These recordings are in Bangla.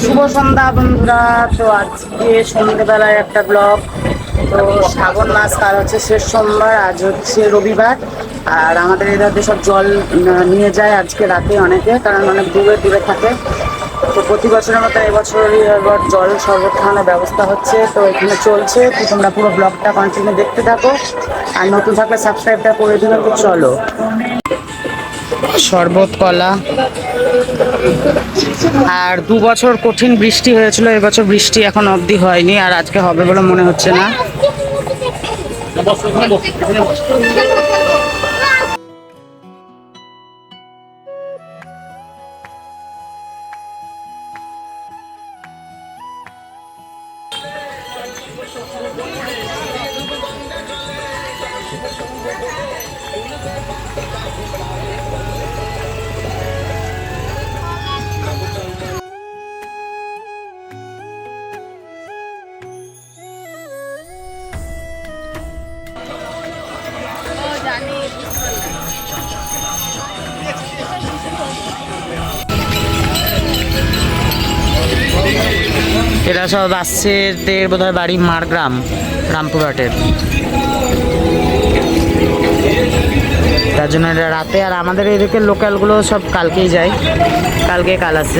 শুভ সন্ধ্যা বন্ধুরা। তো আজকে সন্ধ্যেবেলায় একটা ব্লগ। তো শ্রাবণ মাস কাল হচ্ছে শেষ সোমবার, আজ হচ্ছে রবিবার। আর আমাদের এধারে সব জল নিয়ে যায় আজকে রাতে অনেকে, কারণ অনেক দূরে দূরে থাকে। তো প্রতি বছরের মতো এবছরই এবার জল শরবত খাওয়ানোর ব্যবস্থা হচ্ছে, তো এখানে চলছে। তো তোমরা পুরো ব্লগটা কন্টিনিউ দেখতে থাকো, আর নতুন থাকলে সাবস্ক্রাইবটা করে দিবে। তো চলো, শরবত কলা। আর 2 বছর কঠিন বৃষ্টি হয়েছিল, এবছর বৃষ্টি এখন অবধি হয়নি, আর আজকে হবে বলে মনে হচ্ছে না। এরা সব আসছে, এদের বোধহয় বাড়ি মারগ্রাম, রামপুরহাটের। তার জন্য এটা রাতে। আর আমাদের এদিকে লোকালগুলো সব কালকেই যায়, কালকে কাল আছে।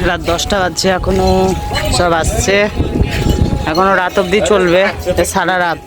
রাত 10টা বাজছে, এখনো সব আসছে, এখনো রাত অবধি চলবে, সারা রাত।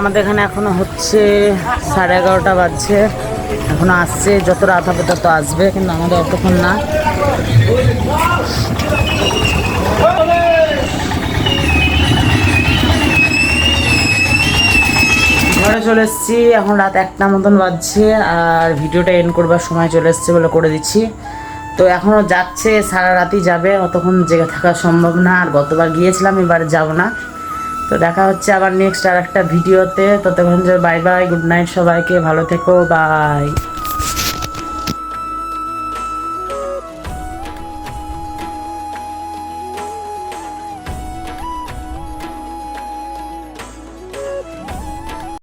আমাদের এখানে এখনো হচ্ছে 11:30 বাজছে, এখনো আসছে। যত রাত হবে তত আসবে, কিন্তু আমাদের অতক্ষণ না। ঘরে চলে এসেছি, এখন রাত 1টা মতন বাজছে, আর ভিডিওটা এন্ড করবার সময় চলে এসছে বলে করে দিচ্ছি। তো এখনও যাচ্ছে, সারা রাতই যাবে, অতক্ষণ জেগে থাকা সম্ভব না। আর গতবার গিয়েছিলাম, এবারে যাব না। তো দেখা হচ্ছে আবার নেক্সট আর একটা ভিডিওতে। ততক্ষণ বাই বাই, গুড নাইট সবাইকে, ভালো থেকো, বাই।